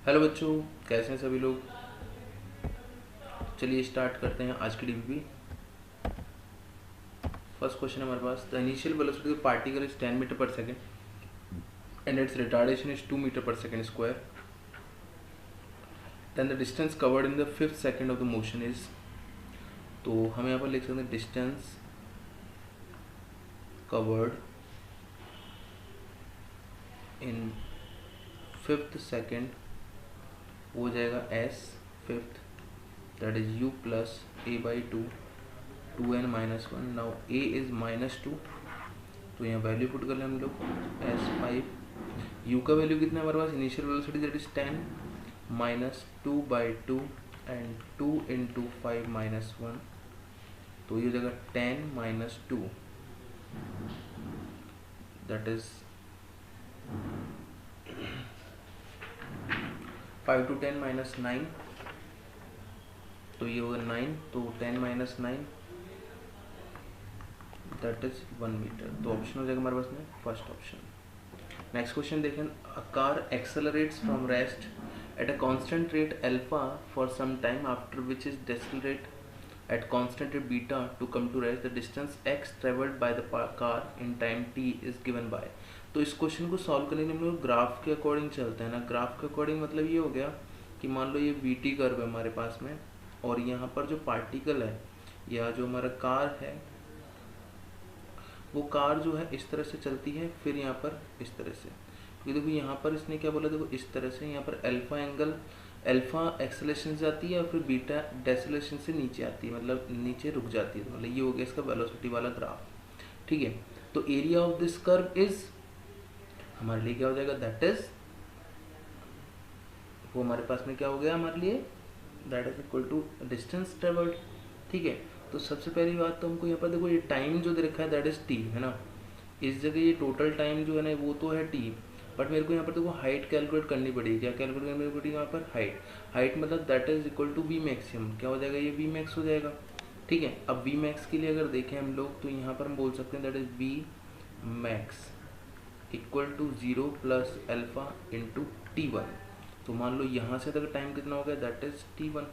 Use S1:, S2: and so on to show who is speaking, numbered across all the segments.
S1: Hello बच्चों, कैसे हैं सभी लोग। चलिए स्टार्ट करते हैं आज की डीपीपी। फर्स्ट क्वेश्चन हमारे पास, the initial velocity of particle is 10 metre per second and it's retardation is 2 metre per second square, then the distance covered in the fifth second of the motion is. तो हम यहाँ पर लिख सकते हैं distance covered in fifth second, वो हो जाएगा S fifth, that is u plus a by two, 2n-1। Now a is -2, तो यहाँ वैल्यू पुट कर लें हम लोग S5। यू का वैल्यू कितना है हमारे पास, initial velocity that is 10 -2/2 and 2 × 5 -1, तो ये हो जाएगा 10 - 2, दैट इज 5 × 10 - 9, तो ये होगा 9, तो 10 - 9 दैट इज 1 मीटर। तो ऑप्शन हो जाएगा हमारे पास में फर्स्ट ऑप्शन। नेक्स्ट क्वेश्चन देखें, a car accelerates from rest at a constant rate alpha for some time after which is decelerate at constant rate beta to come to rest, the distance x travelled by the car in time t is given by. तो इस question को solve करने के लिए हम लोग graph के according चलते हैं ना। ग्राफ के अकॉर्डिंग मतलब ये हो गया कि मान लो ये वी कर्व है हमारे पास में, और यहाँ पर जो पार्टिकल है या जो हमारा कार है, वो कार जो है इस तरह से चलती है, फिर यहाँ पर इस तरह से। क्योंकि देखो यहाँ पर इसने क्या बोला, देखो इस तरह से यहाँ पर अल्फा एंगल, अल्फा एक्सेलेरेशन से आती है और फिर बीटा डेसिलेशन से नीचे आती है, मतलब नीचे रुक जाती है। मतलब ये हो गया इसका वेलोसिटी वाला ग्राफ। ठीक है, तो area of this curve is हमारे लिए क्या हो जाएगा, दैट इज, वो हमारे पास में क्या हो गया हमारे लिए, that is equal to distance travelled. ठीक है, तो सबसे पहली बात तो हमको यहाँ पर देखो ये टाइम जो दे रखा है दैट इज टी, है ना। इस जगह ये टोटल टाइम जो है ना वो तो है टी, बट मेरे को यहाँ पर देखो हाइट कैलकुलेट करनी पड़ेगी। क्या कैलकुलेट करनी पड़ेगी यहाँ पर, हाइट मतलब that is equal to V maximum. क्या हो जाएगा, ये वी मैक्स हो जाएगा। ठीक है, अब वी मैक्स के लिए अगर देखें हम लोग, तो यहाँ पर हम बोल सकते हैं that is V max equal to 0 plus alpha into T1। तो मान लो यहाँ से तक टाइम कितना हो गया, दैट इज T1,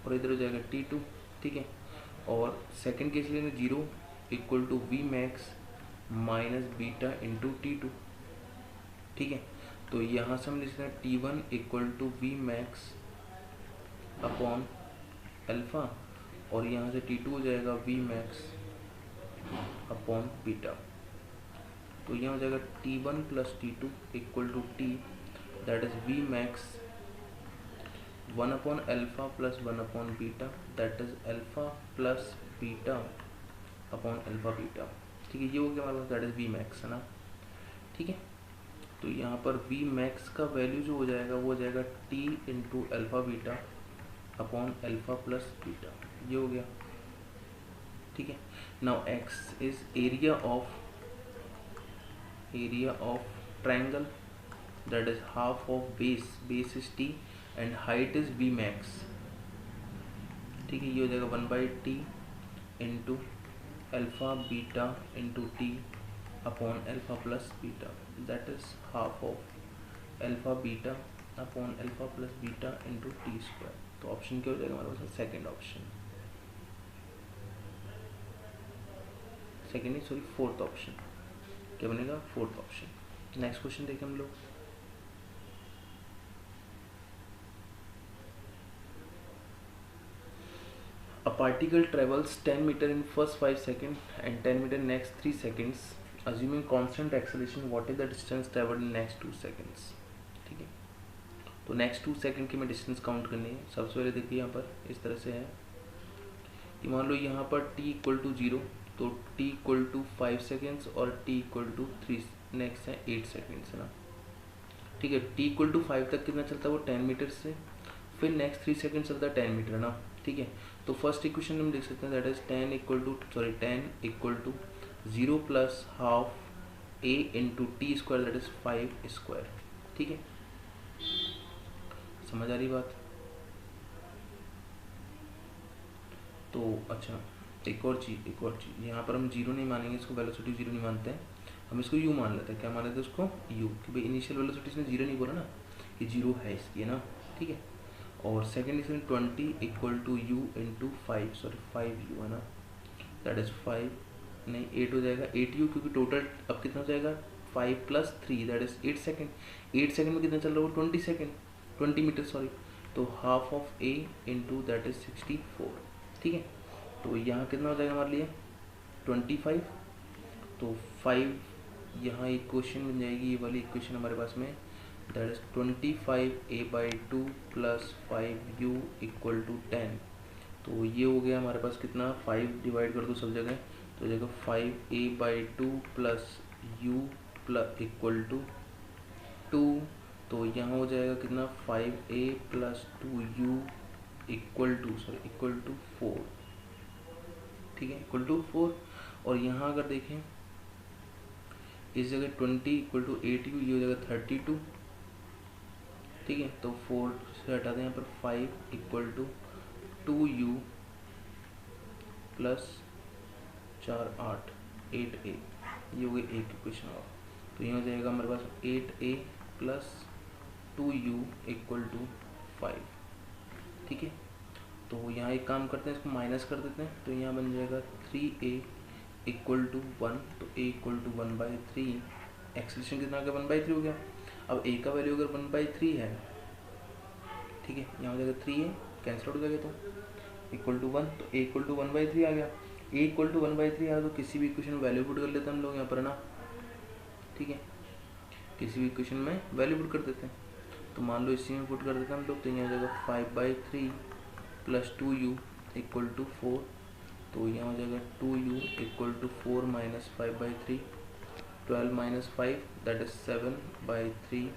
S1: और इधर हो जाएगा T2। ठीक है, और सेकंड केस लेंगे 0 equal to V max minus beta into T2। ठीक है, तो यहाँ से हम लिख सकते हैं T1 equal to V max upon alpha, और यहाँ से T2 हो जाएगा वी मैक्स अपॉन बीटा। तो यहाँ हो जाएगा T1 plus T2 equal to T, that is V max 1 upon alpha plus 1 upon beta, that is alpha plus beta upon alpha beta. ठीक है, ये हो गया हमारे पास, दैट इज वी मैक्स, है ना। ठीक है, तो यहाँ पर वी मैक्स का वैल्यू जो हो जाएगा वो हो जाएगा T into alpha beta upon alpha plus beta, ये हो गया। ठीक है, now x is area of triangle, that is half of base is t and height is v max। ठीक है, ये हो जाएगा 1/t into alpha beta into T upon alpha plus beta, that is half of alpha beta upon alpha plus beta into T square. तो option क्या हो जाएगा हमारे पास, सेकेंड ऑप्शन, सेकेंड नहीं सॉरी फोर्थ ऑप्शन। क्या बनेगा, फोर्थ ऑप्शन। नेक्स्ट क्वेश्चन देखें हम लोग, a particle travels 10 meter in first 5 seconds and 10 meter next 3 seconds assuming constant acceleration, what is the distance traveled in next 2 seconds। ठीक है, तो next 2 second की मैं डिस्टेंस काउंट करनी है। सबसे पहले देखिए यहाँ पर इस तरह से है कि मान लो यहाँ पर t इक्वल टू 0, तो t इक्वल टू 5 सेकेंड्स और t इक्वल टू 3 नेक्स्ट है 8 सेकेंड्स, है ना। ठीक है, t इक्वल टू 5 तक कितना चलता है वो 10 मीटर से, फिर नेक्स्ट 3 सेकेंड चलता है 10 मीटर, है ना। ठीक है, तो फर्स्ट इक्वेशन हम लिख सकते हैं that is 10 equal to 0 plus half a into T square, that is 5 square. ठीक है, समझ आ रही बात। तो अच्छा, एक और चीज़ यहाँ पर हम जीरो नहीं मानेंगे, इसको वेलोसिटी जीरो नहीं मानते हैं, हम इसको यू मान लेते हैं। क्या मान लेते हैं उसको, यू, कि भाई इनिशियल वेलोसिटी इसने जीरो नहीं बोला ना, ये 0 है इसकी, है ना, ठीक है। और सेकेंड इसमें 20 equal to u into 5, sorry 5u, है ना, दैट इज़ 5 नहीं 8 हो जाएगा, 8u, क्योंकि टोटल अब कितना हो जाएगा 5 plus 3 that is 8 second. 8 second में कितना चल रहा है वो 20 सेकेंड, 20 मीटर सॉरी, तो half of a into that is 64, ठीक है। तो यहाँ कितना हो जाएगा हमारे लिए 25, तो 5 यहाँ एक क्वेश्चन बन जाएगी, ये वाली इक्वेशन हमारे पास में, that is 25a/2 plus 5u equal to 10। तो ये हो गया हमारे पास कितना, 5 डिवाइड कर दो सब जगह, तो हो जाएगा 5a/2 plus u plus equal to 2, तो यहाँ हो जाएगा कितना 5a plus 2u equal to 4, ठीक है, इक्वल टू 4। और यहाँ अगर देखें इस जगह 20 इक्वल टू 8u, ये हो जाएगा 32, ठीक है। तो 4 से हटा दें यहाँ पर, 5 equal to 2u plus 4 8 8a, ये हो गई एक इक्वेशन और। तो ये हो जाएगा हमारे पास 8a plus 2u equal to 5, ठीक है। तो यहाँ एक काम करते हैं, इसको माइनस कर देते हैं, तो यहाँ बन जाएगा 3a इक्वल टू 1, तो a इक्वल टू 1/3, एक्सेलेरेशन कितना आ गया 1/3 हो गया। अब a का वैल्यू अगर 1/3 है, ठीक है, यहाँ हो जाएगा 3a कैंसिल आउट हो जाएगा, तो इक्वल टू 1, तो a इक्वल टू 1/3 आ गया। a इक्वल टू 1/3 आया तो किसी भी इक्वेशन में वैल्यू पुट कर लेते हैं हम लोग यहाँ पर, ना, ठीक है, किसी भी इक्वेशन में वैल्यू पुट कर देते हैं। तो मान लो इसी में पुट कर देते हैं हम लोग, तो यहाँ हो जाएगा 5/3 प्लस 2u इक्वल टू 4, तो यहाँ हो जाएगा 2u equal to 4 minus 5/3, 12 minus 5 that is 7/3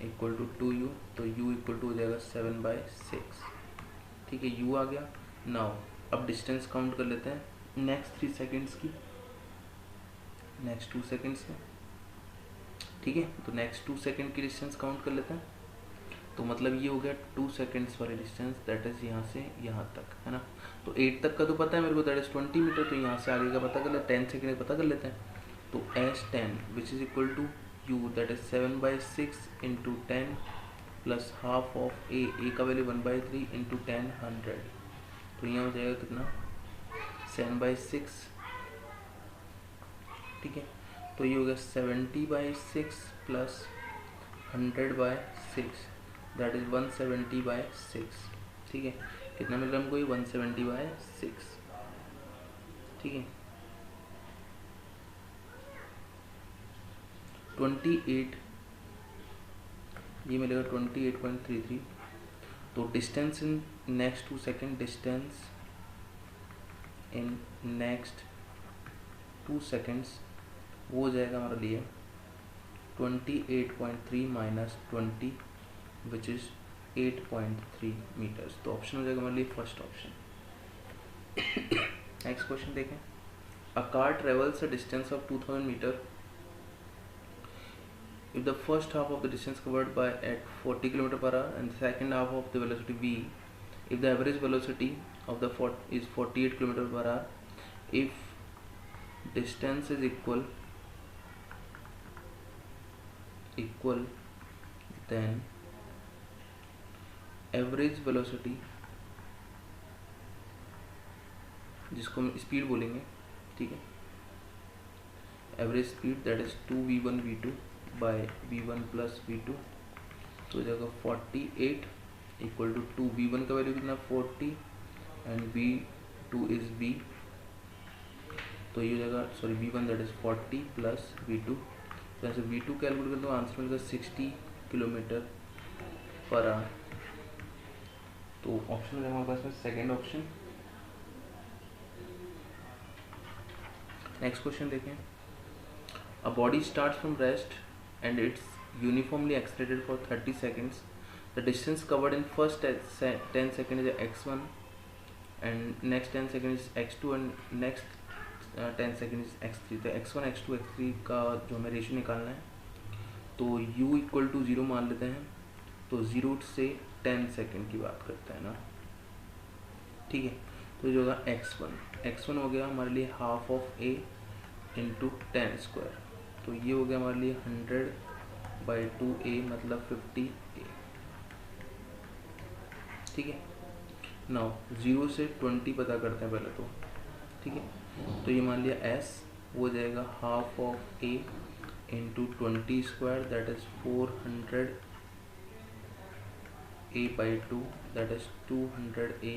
S1: equal to 2u, तो u इक्वल टू हो जाएगा 7/6, ठीक है, u आ गया। नाउ अब डिस्टेंस काउंट कर लेते हैं नेक्स्ट 3 सेकेंड्स की, नेक्स्ट 2 सेकेंड्स में, ठीक है। तो नेक्स्ट 2 सेकेंड की डिस्टेंस काउंट कर लेते हैं, तो मतलब ये हो गया 2 सेकेंड्स वाली डिस्टेंस, दैट इज़ यहाँ से यहाँ तक, है ना। तो 8 तक का तो पता है मेरे को, दैट इज़ 20 मीटर, तो यहाँ से आगे का पता कर ले, 10 सेकेंड पता कर लेते हैं। तो S10 which is equal to u that is 7/6 into 10 plus half of a का वैल्यू 1/3 इंटू 10 100, तो यहाँ हो जाएगा कितना 7/6, ठीक है। तो ये हो गया 70/6 प्लस 100/6 दैट इज 170/6, ठीक है। कितना मिल रहा है हमको, ये 170/6, ठीक है। 28 ये मिलेगा 28.33। तो distance in next 2 second, distance in next 2 seconds वो हो जाएगा हमारे लिए 28.3 माइनस 20 विच इज़ 8.3 मीटर्स। तो ऑप्शन हो जाएगा हमारे लिए फर्स्ट ऑप्शन। नेक्स्ट क्वेश्चन देखें, a car travels a distance of 2000 metre if the first half of the distance covered by at 40 km/h and the second half of the velocity v, if the average velocity of the is 48 km/h, if distance is equal then average velocity, जिसको हम speed बोलेंगे, ठीक है, average speed that is 2v1 v2 by v1 plus v2, तो हो जाएगा 48 equal to 2v1 का value कितना 40 एंड v2 इज v, तो ये हो जाएगा sorry v1 that is 40 plus v2, तो ऐसे v2 कैलकुलेट कर दो, आंसर मिलेगा 60 km/h। तो ऑप्शन है हमारे पास में सेकेंड ऑप्शन। नेक्स्ट क्वेश्चन देखें, a body starts from rest and it's uniformly accelerated for 30 seconds. The distance covered in first 10 seconds is x1 and next 10 seconds is x2 and next 10 seconds is x3। तो x1 x2 x3 का जो हमें ratio निकालना है, तो u equal to 0 मान लेते हैं, तो 0 से 10 सेकेंड की बात करते हैं ना, ठीक है। तो जो होगा x1 हो गया हमारे लिए हाफ ऑफ a इंटू 10², तो ये हो गया हमारे लिए 100/2a मतलब 50a, ठीक है। नाउ 0 से 20 पता करते हैं पहले तो, ठीक है। तो ये मान लिया s, वो जाएगा half of a into 20 square that is 400 a by 2 that is 200 a।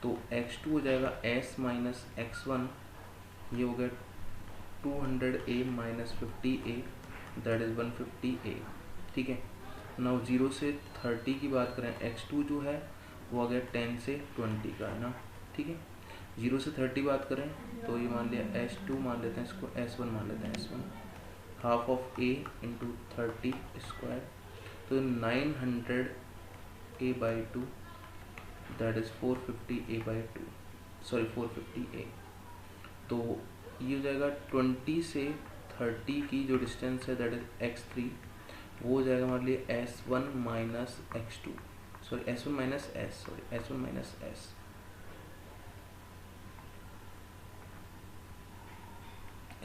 S1: तो x2 हो जाएगा s माइनस x1, ये हो गया 200 a minus 50 a that is 150 a, ठीक है। नाउ 0 से 30 की बात करें, x2 जो है वो आ गया 10 से 20 का, है ना, ठीक है। 0 से 30 बात करें तो ये मान लिया s2 मान लेते हैं, इसको s1 मान लेते हैं, s1 half of a into 30 square, तो 900 a by 2 that is 450 a by 2, sorry 450 a। तो ये हो जाएगा 20 से 30 की जो डिस्टेंस है दैट इज x3, वो हो जाएगा हमारे लिए s1 minus x2, sorry s1 minus s, sorry s1 minus s,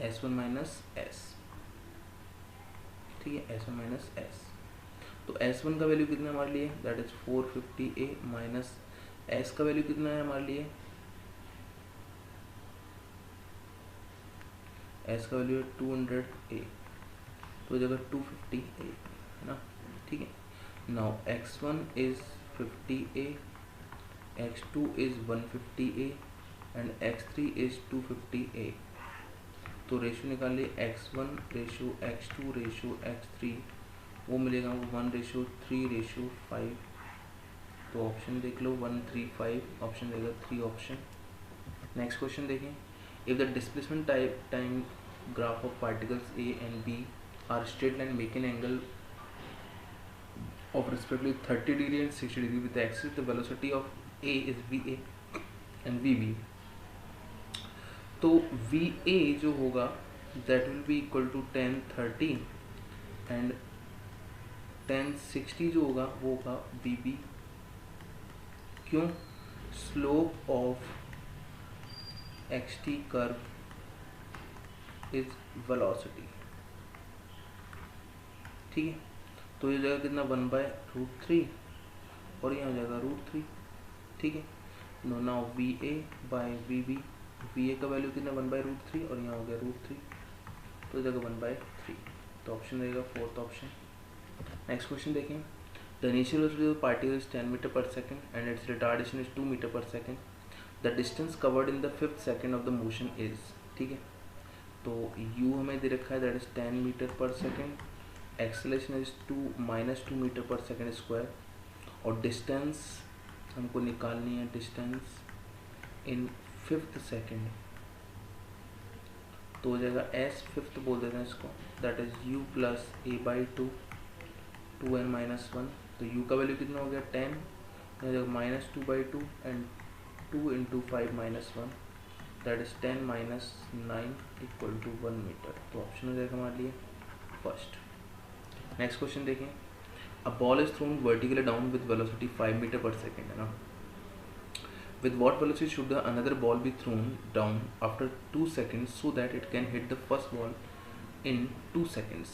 S1: s1 minus s, ठीक है, s1 माइनस s। तो s1 का वैल्यू कितना है हमारे लिए, that is 450a minus s का वैल्यू कितना है हमारे लिए, s का वैल्यू है 200a, तो जगह 250a, है ना, ठीक है। Now x1 is 50a, x2 is 150a and x3 is 250a। तो रेशियो निकालिए x1 ratio x2 ratio x3, वो मिलेगा हमको 1:3:5। तो ऑप्शन देख लो 1 3 5, ऑप्शन देगा 3 ऑप्शन। नेक्स्ट क्वेश्चन देखें, if the displacement time graph of particles a and b are straight line make an angle of respectively 30 degree and 60 degree with the axis, the velocity of a is va and vb। तो va जो होगा that will be equal to 1030 and 1060 जो होगा वो होगा vb। क्यों, slope of xt curve is velocity, ठीक है। तो ये जाएगा कितना 1/√3 और यहाँ हो जाएगा √3, ठीक है। No now va by vb, va का वैल्यू कितना 1/√3 और यहाँ हो गया √3, तो जगह 1/3, तो ऑप्शन रहेगा 4th ऑप्शन। नेक्स्ट क्वेश्चन देखें, the initial velocity of particle is 10 metre per second and it's retardation is 2 metre per second, the distance covered in the 5th second of the motion is, ठीक है। तो u हमें दे रखा है that is 10 metre per second, acceleration is -2 metre per second square, और distance हमको निकालनी है, डिस्टेंस इन 5th सेकेंड, तो हो जाएगा s 5th बोल देते हैं इसको, that is u plus a by 2 2n-1। तो u का वैल्यू कितना हो गया 10, हो जाएगा -2/2 and 2 into 5-1 that is 10 - 9 equal to 1 metre, तो ऑप्शन हो जाएगा हमारे लिए फर्स्ट। नेक्स्ट क्वेश्चन देखें, a ball is thrown vertically down with velocity 5 metre per second, है ना, with what velocity should the another ball be thrown down after 2 seconds so that it can hit the first ball in 2 seconds,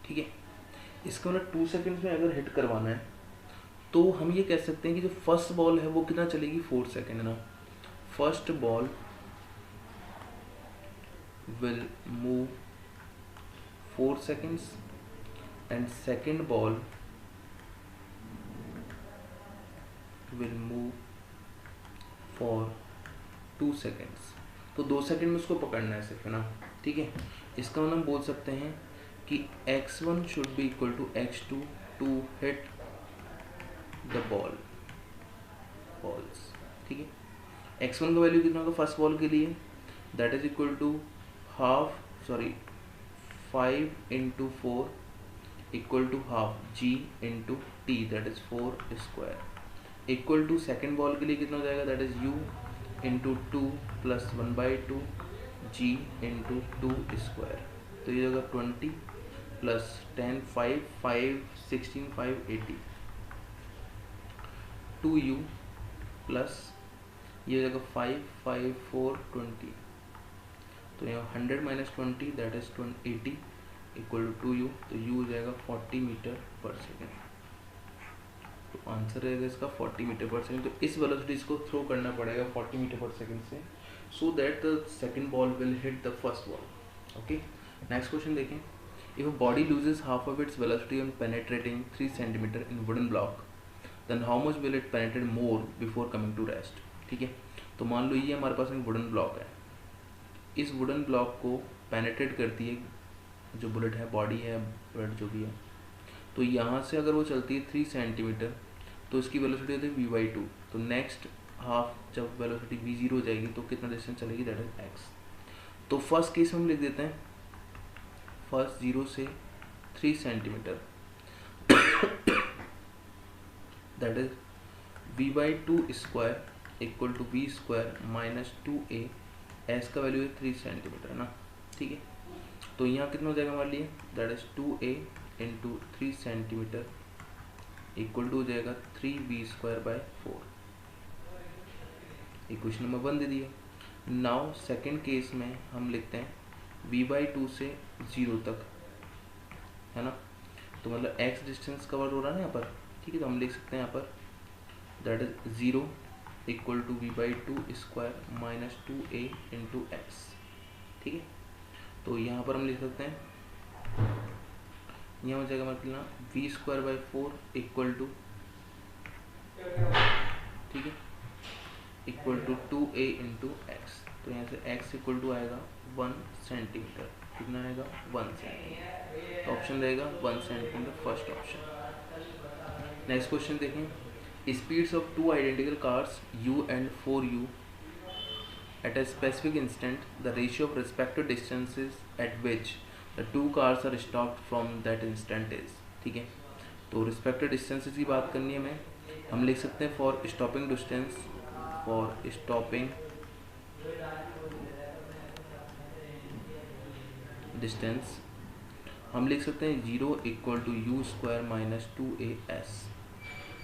S1: ठीक है। इसका मतलब 2 seconds में अगर hit करवाना है तो हम ये कह सकते हैं कि जो फर्स्ट बॉल है वो कितना चलेगी 4 सेकेंड, है ना। First ball will move 4 seconds and second ball will move for 2 seconds। तो 2 सेकेंड में उसको पकड़ना है सिर्फ, है ना, ठीक है। इसका मतलब हम बोल सकते हैं कि x1 should be equal to x2 to hit the balls, ठीक है। x1 का वैल्यू कितना होगा फर्स्ट बॉल के लिए, that is equal to 5 into 4 equal to half g into T that is 4 square equal to second ball के लिए कितना हो जाएगा, that is u into 2 plus 1/2 g into 2 square, तो ये होगा 20 प्लस 10 5 16 5 80 2u प्लस ये हो जाएगा 5 5 4 20, तो यहाँ 100 - 20 that is 80 equal to 2u, तो u हो जाएगा 40 मीटर पर सेकेंड। तो आंसर रहेगा इसका 40 मीटर पर सेकेंड। तो इस वेलोसिटी इसको थ्रो करना पड़ेगा 40 मीटर पर सेकेंड से, so that the second ball will hit the first ball. Okay, next question देखें। If a body loses half of its velocity on penetrating 3 centimetre in wooden block, then how much will it penetrate more before coming to rest. ठीक है, तो मान लो ये हमारे पास एक wooden block है, इस वुडन ब्लॉक को पेनेट्रेट करती है जो बुलेट है, बॉडी है, बुलेट जो भी है, तो यहाँ से अगर वो चलती है 3 सेंटीमीटर तो इसकी वेलोसिटी होती है v/2। तो नेक्स्ट हाफ जब वेलोसिटी v0 हो जाएगी तो कितना डिस्टेंस चलेगी, दैट इज x। तो फर्स्ट केस में हम लिख देते हैं फर्स्ट 0 से 3 centimetre that is v/2 square equal to v square minus 2a। S का वैल्यू है 3 सेंटीमीटर ना, ठीक है। तो यहाँ कितना हो जाएगा हमारे लिए, that is 2a into 3 centimetre equal to हो जाएगा 3v²/4। इक्वेशन नंबर 1 दे दिया। नाउ सेकेंड केस में हम लिखते हैं v/2 से 0 तक, है ना, तो मतलब x डिस्टेंस कवर हो रहा है ना यहाँ पर, ठीक है। तो हम लिख सकते हैं यहाँ पर that is 0 equal to v/2 square minus 2a into X, ठीक है। तो यहाँ पर हम लिख सकते हैं, यहाँ हो जाएगा मतलब v²/4 इक्वल टू, ठीक है, equal to 2a into x. तो यहाँ से x इक्वल टू आएगा 1 सेंटीमीटर, कितना आएगा 1 सेंटीमीटर। तो ऑप्शन रहेगा 1 centimetre, first option. Next question देखें। Speeds of 2 identical cars u and 4u at a specific instant, the ratio of respective distances at which the 2 cars are stopped from that instant is, ठीक है। तो respective distances की बात करनी है हमें, हम लिख सकते हैं for stopping distance, for stopping distance हम लिख सकते हैं 0 equal to u² minus 2as,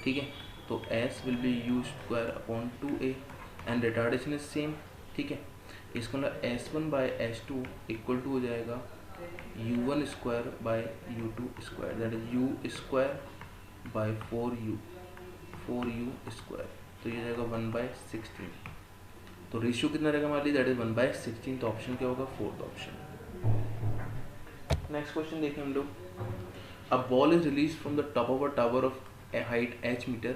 S1: ठीक है। तो s will be u²/2a and retardation is same, ठीक है। इसको मतलब s1/s2 इक्वल टू हो जाएगा u1²/u2², that is u²/4u, 4u²। तो ये जाएगा 1/16। तो रेशियो कितना रहेगा हमारे लिए, दैट इज 1/16। तो ऑप्शन क्या होगा, फोर्थ ऑप्शन। नेक्स्ट क्वेश्चन देखें हम लोग। अ ball is release from the top of a tower of a height h meter.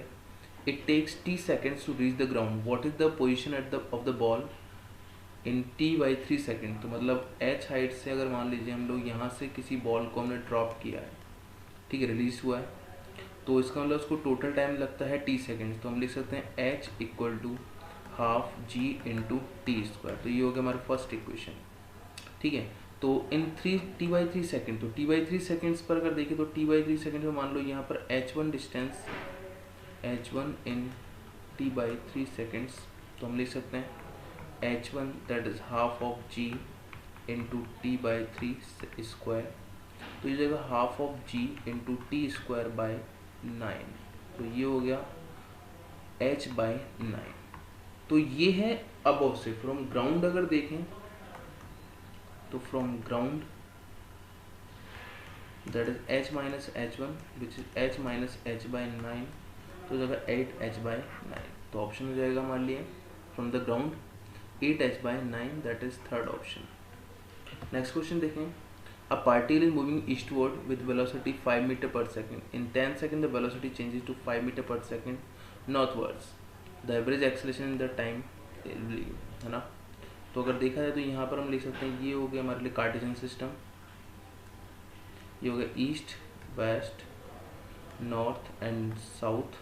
S1: It takes t seconds to reach the ground. What is the position of the ball in t/3 second. तो मतलब h height से अगर मान लीजिए हम लोग यहाँ से किसी बॉल को हमने ड्रॉप किया है, ठीक है, रिलीज हुआ है, तो इसका मतलब उसको टोटल टाइम लगता है t सेकेंड। तो हम लिख सकते हैं h equal to half g into t²। तो ये हो गया हमारा फर्स्ट इक्वेशन, ठीक है। तो इन t/3 सेकेंड, तो t/3 सेकेंड्स पर अगर देखें तो t/3 सेकेंड में मान लो यहाँ पर h1 डिस्टेंस, h1 इन t/3 सेकेंड्स, तो हम लिख सकते हैं h1 that is half of g into t/3 square. तो ये जाएगा half of g into t²/9। तो ये हो गया h/9। तो ये है अबव से, फ्रॉम ग्राउंड अगर देखें तो from ground that is h minus h1 which is h minus h/9, तो जाएगा 8h/9। तो ऑप्शन हो जाएगा हमारे लिए from the ground 8h/9, that is third option. Next question देखें। A particle is moving eastward with velocity 5 metre per second. In 10 second the velocity changes to 5 metre per second northwards. The average acceleration in the time, है ना। तो अगर देखा जाए तो यहाँ पर हम लिख सकते हैं, ये हो गया हमारे लिए कार्टेशियन सिस्टम, ये हो गया east west north and south.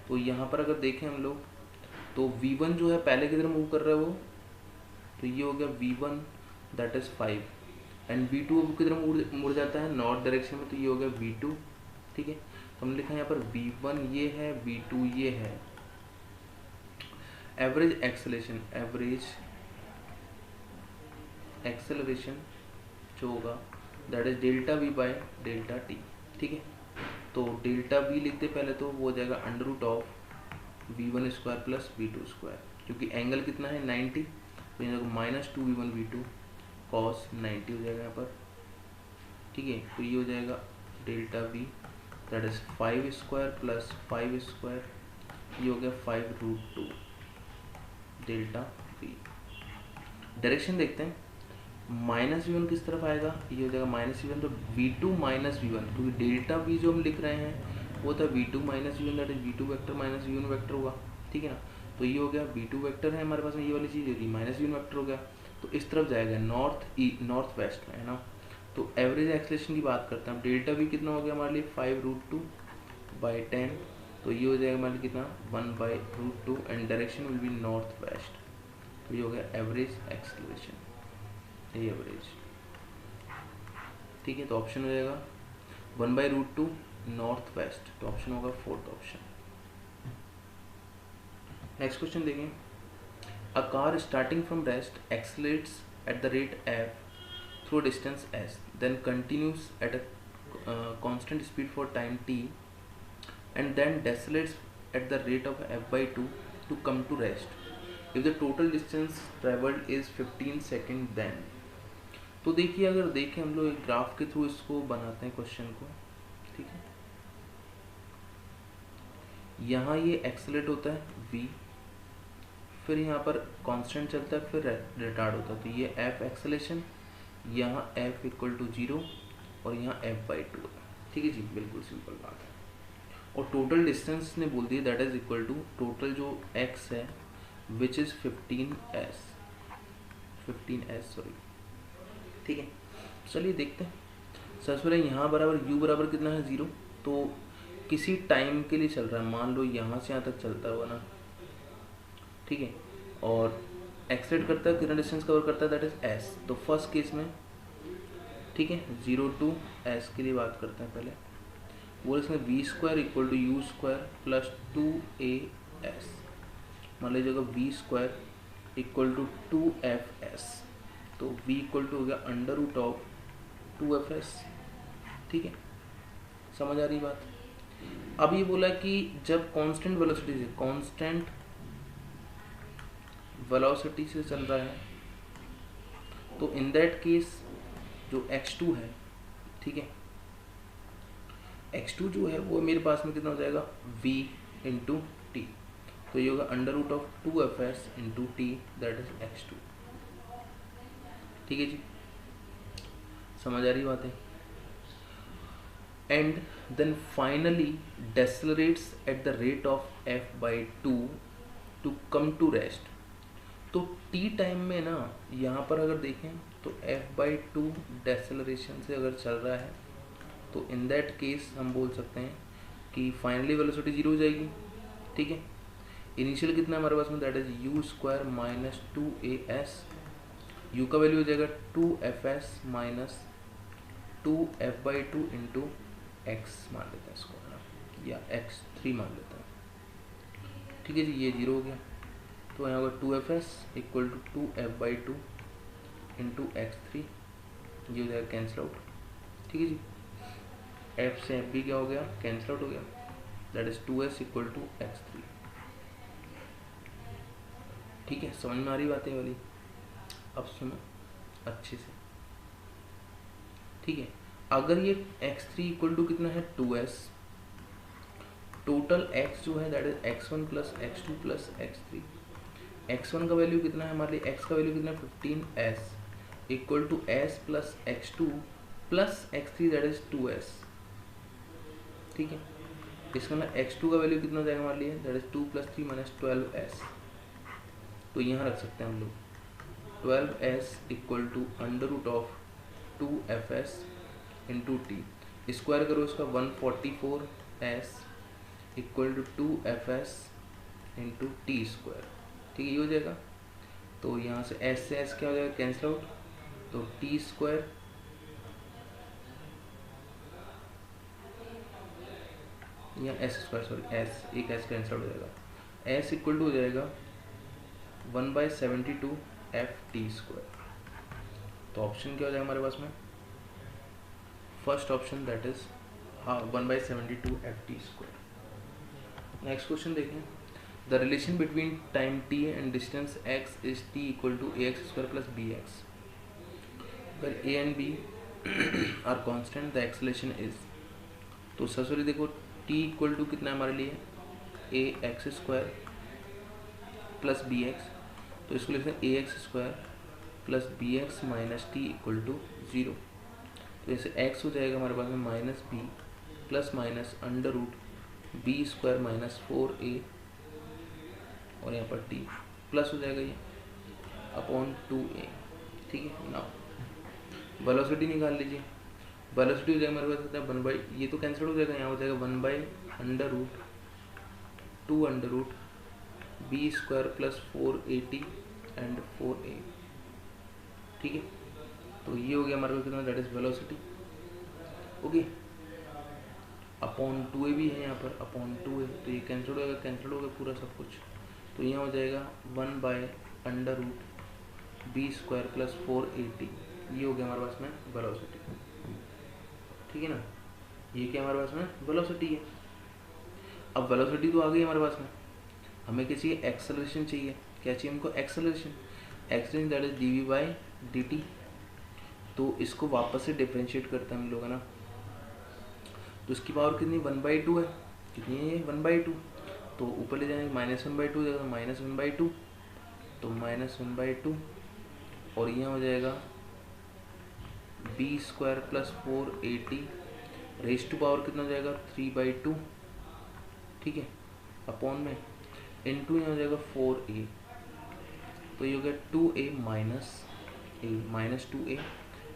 S1: तो यहाँ पर अगर देखें हम लोग तो v1 जो है पहले किधर मूव कर रहा है वो, तो ये हो गया v1 that is 5 and v2 किधर मुड़ जाता है नॉर्थ डायरेक्शन में, तो ये हो गया v2, ठीक है। तो हम लिखा है यहाँ पर v1 ये है, v2 ये है। एवरेज एक्सेलरेशन, एवरेज एक्सेलरेशन जो होगा that is delta v by delta t, ठीक है। तो डेल्टा v लिखते पहले तो वो हो जाएगा √ऑफ v1² प्लस v2², क्योंकि एंगल कितना है 90, तो यहाँ माइनस 2v1v2 cos 90 हो जाएगा यहाँ पर, ठीक है। तो ये हो जाएगा delta v that is 5 square plus 5 square, ये हो गया 5√2 डेल्टा वी। डायरेक्शन देखते हैं, -v1 किस तरफ आएगा, ये हो जाएगा -v1, तो v2 -v1, क्योंकि डेल्टा v जो हम लिख रहे हैं वो था v2 -v1, that is v2 vector -v1 vector होगा, ठीक है ना। तो ये हो गया v2 वेक्टर है हमारे पास में, ये वाली चीज़ होगी -v1 वेक्टर हो गया, तो इस तरफ जाएगा नॉर्थ वेस्ट में, है ना। तो एवरेज एक्सलेशन की बात करते हैं, डेल्टा वी कितना हो गया हमारे लिए 5√2/10, तो ये हो जाएगा हमारे लिए कितना 1/√2 and direction will be north west, तो ये हो गया एवरेज एक्सलेशन, ये एवरेज, ठीक है। तो ऑप्शन हो जाएगा 1/√2 नॉर्थ वेस्ट, तो ऑप्शन होगा फोर्थ ऑप्शन। नेक्स्ट क्वेश्चन देखें, a car starting from rest accelerates at the rate f through a distance s, then continues at a constant speed for time t, and then decelerates at the rate of f/2 to come to rest if the total distance traveled is 15 second then। तो देखिए, अगर देखें हम लोग एक graph के through इसको बनाते हैं क्वेश्चन को, ठीक है। यहाँ ये एक्सेलरेट होता है v, फिर यहाँ पर कांस्टेंट चलता है, फिर रिटार्ड होता है, तो ये f एक्सेलेरेशन, यहाँ f = 0 और यहाँ f/2 है, ठीक है जी, बिल्कुल सिंपल बात है। और टोटल डिस्टेंस ने बोल दिया that is equal to total जो x है विच इज़ 15s सॉरी, ठीक है। चलिए देखते हैं, सबसे पहले यहाँ बराबर u बराबर कितना है 0, तो किसी टाइम के लिए चल रहा है, मान लो यहाँ से यहाँ तक चलता हुआ ना, ठीक है, और एक्सलेट करता है, कितना डिस्टेंस कवर करता है दैट इज s, तो फर्स्ट केस में, ठीक है, 0 to s के लिए बात करते हैं पहले, वो इसमें v² = u² प्लस 2as, मान लीजिएगा v² = 2fs, तो v = हो गया √2fs, ठीक है, समझ आ रही बात। अब ये बोला कि जब कांस्टेंट वेलोसिटी से चल रहा है, तो इन दैट केस जो x2 है, ठीक है, x2 जो है वो मेरे पास में कितना हो जाएगा v × t, तो ये होगा √2fs × t, that is x2, ठीक है जी, समझ आ रही बात है। And then finally decelerates at the rate of f/2 to come to rest, तो t टाइम में ना, यहाँ पर अगर देखें तो f/2 डेसेलरेशन से अगर चल रहा है, तो इन दैट केस हम बोल सकते हैं कि फाइनली वेलोसिटी 0 हो जाएगी, ठीक है। इनिशियल कितना हमारे पास में that is u² - 2as, u का वैल्यू हो जाएगा 2fs माइनस 2f/2 × x मान लेते हैं इसको, है ना, या x3 मान लेते हैं, ठीक है जी, ये 0 हो गया, तो यहाँ होगा 2fs = 2f/2 × x3, ये हो जाएगा कैंसिल आउट, ठीक है जी, f से f भी क्या हो गया, कैंसिल आउट हो गया, दैट इज 2s = x3, ठीक है, समझ में आ रही बातें वाली। अब सुनो अच्छे से, ठीक है, अगर ये x3 = कितना है 2s, टोटल x जो है that is x1 + x2 + x3, x1 का वैल्यू कितना है हमारे लिए, x का वैल्यू कितना है 15s = s + x2 + x3 that is 2s, ठीक है। इसका ना x2 का वैल्यू कितना हो जाएगा हमारे लिए, दैट इज 2 + 3 - 12s, तो यहाँ रख सकते हैं हम लोग 12s = √2fs × t, स्क्वायर करो इसका 144s = 2fs × t², ठीक है, ये हो जाएगा। तो यहाँ से s से s क्या हो जाएगा, कैंसिल आउट, तो t² या s² सॉरी s, एक s कैंसिल आउट हो जाएगा, s = हो जाएगा 1/72f t², तो ऑप्शन क्या हो जाएगा हमारे पास में, first option that is 1/72f t²। Next question देखें, the relation between time t and distance x is t = ax² + bx, where a and b are constant, the acceleration is, तो सबसे पहले देखो टी इक्वल टू कितना है हमारे लिए, a x square plus b x, तो इसको लिखते हैं a x square plus b x minus t equal to 0। तो जैसे एक्स हो जाएगा हमारे पास में minus b plus minus under root b square minus 4a, और यहाँ पर टी प्लस हो जाएगा ये अपॉन 2a। ठीक है, नाउ वेलोसिटी निकाल लीजिए। वेलोसिटी हो जाएगा मेरे पास होता है 1 बाई, ये तो कैंसिल हो जाएगा, यहाँ हो जाएगा 1 by under root 2 under root b square plus 4at and 4a। ठीक है, तो ये हो गया हमारे पास कितना, that is velocity. Okay, upon 2a भी है यहाँ पर, अपॉन 2a, तो ये कैंसिल हो जाएगा, कैंसिल हो गया पूरा सब कुछ। तो यहाँ हो जाएगा 1 by under root b square plus 4at, ये हो गया हमारे पास में वेलोसिटी। ठीक है ना, ये क्या हमारे पास में वेलोसिटी है। अब वेलोसिटी तो आ गई हमारे पास में, हमें क्या चाहिए, एक्सेलरेशन चाहिए। क्या चाहिए हमको, acceleration. Acceleration that is d v by d t. तो इसको वापस से डिफ्रेंशिएट करते हैं हम लोग, है ना। तो इसकी पावर कितनी, 1/2 है। कितनी है ये, 1/2। तो ऊपर ले जाएंगे -1/2 जाएगा, -1/2, तो -1/2, और यहाँ हो जाएगा b square plus 4at raise to power कितना हो जाएगा, 3/2। ठीक है, अपॉन में इनटू यहाँ हो जाएगा 4a, तो ये हो गया 2a minus a minus 2a,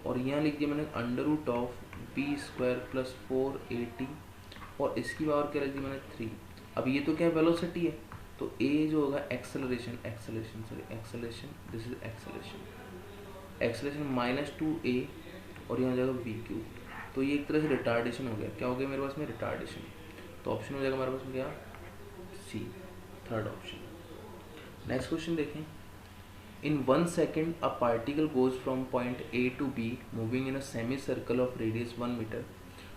S1: और यहाँ लिख दिया मैंने under root of b square plus 4at, और इसकी पावर क्या लिख दी मैंने 3। अब ये तो क्या है, वेलोसिटी है, तो a जो होगा acceleration, this is acceleration -2a, और यहाँ हो जाएगा v क्यूब। तो ये एक तरह से रिटार्डेशन हो गया। क्या हो गया मेरे पास में, रिटार्डेशन। तो ऑप्शन हो जाएगा हमारे पास में क्या, सी, थर्ड ऑप्शन। नेक्स्ट क्वेश्चन देखें। In 1 second, a particle goes from point A to B, moving in a semicircle of radius 1 meter.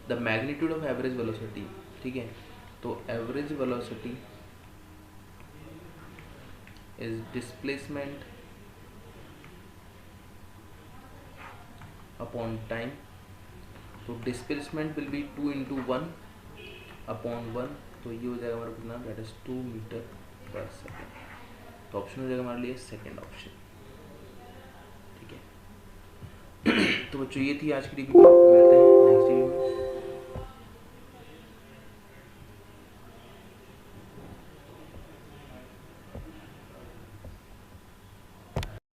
S1: The magnitude of average velocity, ठीक है, तो average velocity is displacement upon time. तो displacement will be 2 into 1 upon 1, तो ये हो जाएगा हमारा कितना, that is 2 metre per second. तो ऑप्शन हो जाएगा हमारे लिए सेकेंड ऑप्शन। ठीक है, तो बच्चों ये थी आज की वीडियो।